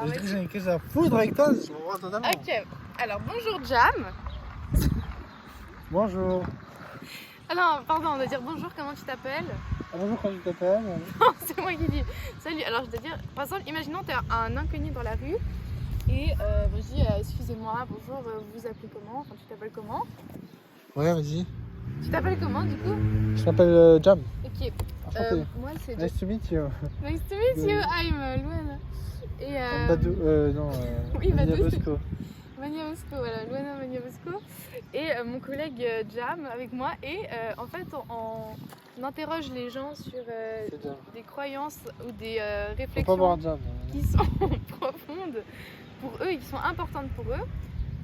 Alors, Je vas-y. dirais que j'ai une crise à foudre avec toi, je m'en vois totalement. Ok, alors bonjour Jam. Bonjour. Ah non, pardon, on doit dire bonjour, comment tu t'appelles? Ah, bonjour, quand je t'appelle. Non, c'est moi qui dis salut. Alors je dois dire, par exemple, imaginons t'es un inconnu dans la rue et je dis excusez-moi, bonjour, vous vous appelez comment? Enfin, tu t'appelles comment? Ouais, vas-y. Tu t'appelles comment du coup? Je m'appelle Jam. Ok, Enchanté. moi c'est Nice to meet you. Nice to meet you, I'm Luana. Et Badou, non, oui, Badou, Mania c'est- Bosco. Mania Bosco, voilà, Luana Mania Bosco. Et mon collègue Jam avec moi. Et en fait, on interroge les gens sur C'est Jam. des croyances ou des Faut pas réflexions boire Jam. qui sont profondes pour eux et qui sont importantes pour eux.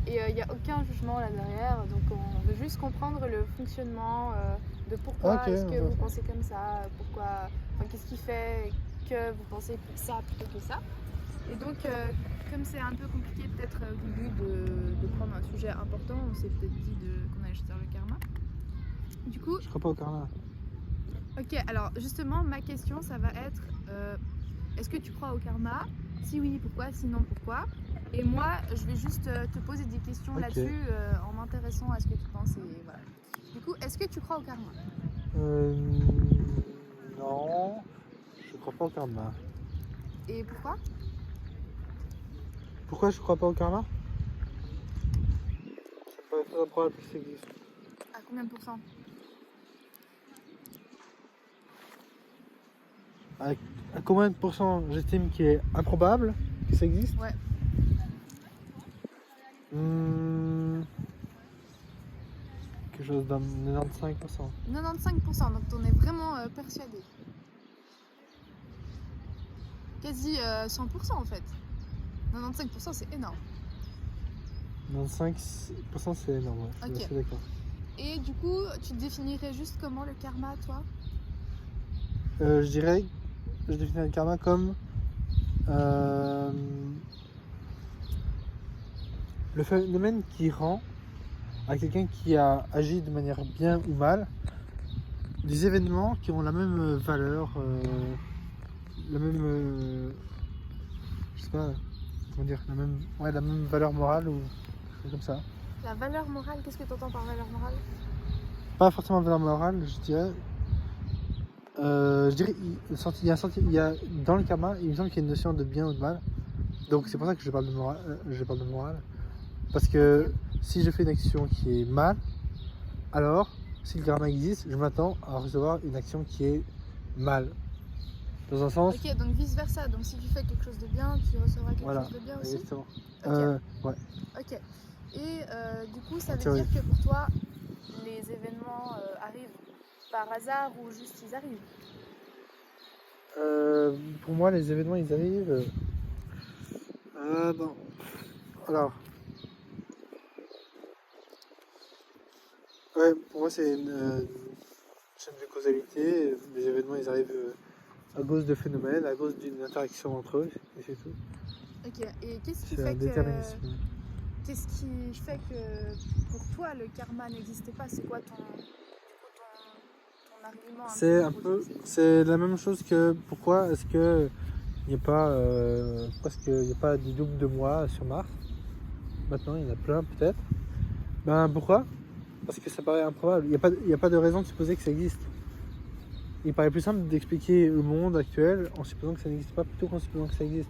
Et il n'y a aucun jugement là derrière. Donc on veut juste comprendre le fonctionnement de pourquoi Ok, est-ce que on vous voit. pensez comme ça, pourquoi, enfin, qu'est-ce qui fait que vous pensez ça plutôt que ça. Et donc, comme c'est un peu compliqué peut-être au début de prendre un sujet important, on s'est peut-être dit qu'on allait choisir le karma. Du coup, Je crois pas au karma. ok, alors justement, ma question, ça va être est-ce que tu crois au karma? Si oui, pourquoi? Sinon, pourquoi? Et moi, je vais juste te poser des questions Ok. là-dessus en m'intéressant à ce que tu penses. Et voilà. Du coup, est-ce que tu crois au karma? Non, je crois pas au karma. Et pourquoi? Pourquoi je crois pas au karma? C'est pas très improbable que ça existe. À combien de pourcents? À combien de pourcents j'estime qu'il est improbable que ça existe? Ouais. Quelque chose d'un 95%. 95%, donc on est vraiment persuadé. Quasi 100% en fait. 95% c'est énorme. 95% c'est énorme, ouais. Je suis Ok. assez d'accord. Et du coup, tu définirais juste comment le karma, toi? Je dirais, je définirais le karma comme le phénomène qui rend à quelqu'un qui a agi de manière bien ou mal des événements qui ont la même valeur, la même, je sais pas, comment dire, la même valeur morale ou comme ça. La valeur morale, qu'est-ce que tu entends par valeur morale? Pas forcément valeur morale, je dirais. Il y a dans le karma, il me semble qu'il y a une notion de bien ou de mal. Donc c'est pour ça que je parle de morale. Parce que si je fais une action qui est mal, alors si le karma existe, je m'attends à recevoir une action qui est mal. Dans un sens, Ok, donc vice versa. Donc si tu fais quelque chose de bien, tu recevras quelque voilà, chose de bien aussi. exactement. Ok. Ouais. Ok. Et du coup, ça veut Théorie. dire que pour toi, les événements arrivent par hasard ou juste ils arrivent? Pour moi, les événements, ils arrivent. Non. Alors, ouais, pour moi, c'est une chaîne de causalité. Les événements, ils arrivent à cause de phénomènes, à cause d'une interaction entre eux, et c'est tout. Ok. Et qu'est-ce qui C'est fait un que déterminisme. qu'est-ce qui fait que pour toi le karma n'existe pas? C'est quoi ton argument? C'est un peu, c'est la même chose que pourquoi est-ce que il n'y a pas, parce qu'il n'y a pas des doubles de moi sur Mars. Maintenant, il y en a plein peut-être. Ben pourquoi? Parce que ça paraît improbable. Il y a pas de raison de supposer que ça existe. Il paraît plus simple d'expliquer le monde actuel en supposant que ça n'existe pas plutôt qu'en supposant que ça existe.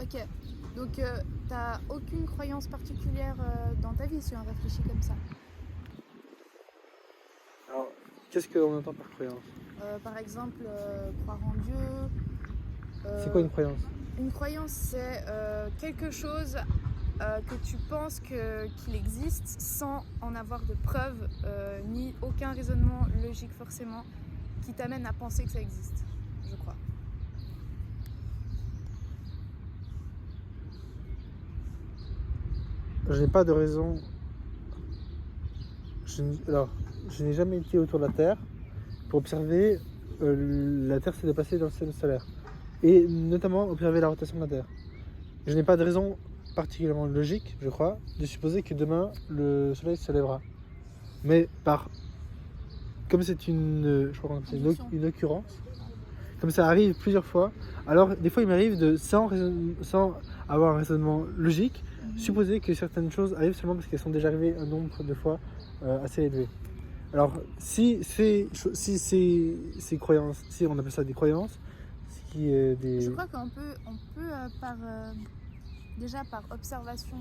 Ok. Donc t'as aucune croyance particulière dans ta vie si on réfléchit comme ça. Alors, qu'est-ce qu'on entend par croyance? Par exemple, croire en Dieu. C'est quoi une croyance? Une croyance, c'est quelque chose que tu penses qu'il existe sans en avoir de preuves, ni aucun raisonnement logique forcément, qui t'amène à penser que ça existe, je crois. Je n'ai pas de raison. Alors, je n'ai jamais été autour de la Terre pour observer la Terre se déplacer dans le système solaire. Et notamment observer la rotation de la Terre. Je n'ai pas de raison particulièrement logique, je crois, de supposer que demain le Soleil se lèvera. Mais comme c'est je crois que c'est une occurrence, comme ça arrive plusieurs fois, alors des fois il m'arrive de sans avoir un raisonnement logique, Mhm. supposer que certaines choses arrivent seulement parce qu'elles sont déjà arrivées un nombre de fois assez élevé. Alors, si ces croyances, si on appelle ça des croyances, ce qui est des... Je crois qu'on peut, déjà par observation.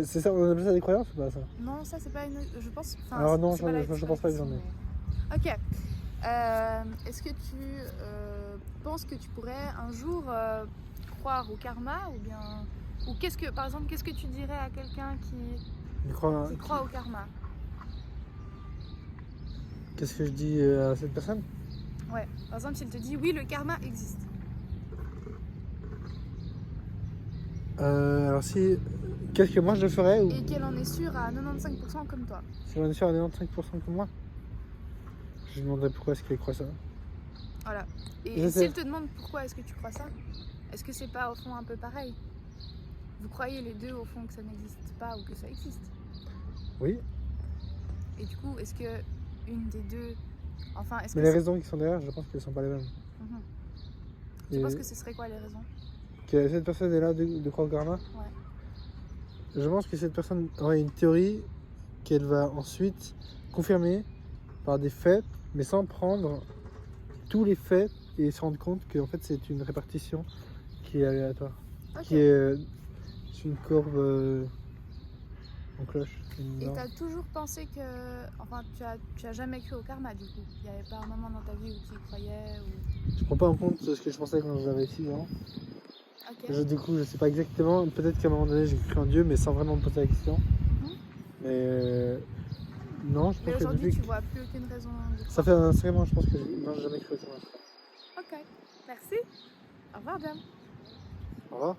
C'est ça, on appelle ça des croyances ou pas ça? Non, ça c'est pas une. Je pense. Enfin, Alors non, c'est pas la- je c'est pense pas que question, j'en ai. mais- Ok. Est-ce que tu penses que tu pourrais un jour croire au karma ou bien ou par exemple, qu'est-ce que tu dirais à quelqu'un Je crois... qui croit au karma? Qu'est-ce que je dis à cette personne? Ouais. Par exemple, s'il te dit oui, le karma existe. Alors si... Qu'est-ce que moi je ferais ou... Et qu'elle en est sûre à 95% comme toi. Si j'en ai sûr à 95% comme moi, je lui demanderais pourquoi est-ce qu'elle croit ça. Voilà. Je Et sais. s'il te demande pourquoi est-ce que tu crois ça, est-ce que c'est pas au fond un peu pareil? Vous croyez les deux au fond que ça n'existe pas ou que ça existe? Oui, Et du coup, est-ce que une des deux, enfin, est-ce mais que les raisons qui sont derrière, je pense qu'elles sont pas les mêmes. Mhm. Tu Et penses que ce serait quoi les raisons? que cette personne est là de croire au karma. Ouais. Je pense que cette personne aurait une théorie qu'elle va ensuite confirmer par des faits, mais sans prendre tous les faits et se rendre compte que en fait c'est une répartition qui est aléatoire, Ok. qui est une courbe en cloche. Et t'as toujours pensé que, enfin, tu as jamais cru au karma du coup? Il n'y avait pas un moment dans ta vie où tu y croyais ou... Je prends pas en compte ce que je pensais quand j'avais 6 ans. Ok. Du coup, je sais pas exactement. Peut-être qu'à un moment donné, j'ai cru en Dieu, mais sans vraiment me poser la question. Mhm. Mais non, je Mais pense que aujourd'hui, depuis tu vois plus aucune raison de ça croire. fait un sacré moment, je pense que non, j'ai jamais cru au karma. Ok. Merci. Au revoir, Jam. Au revoir.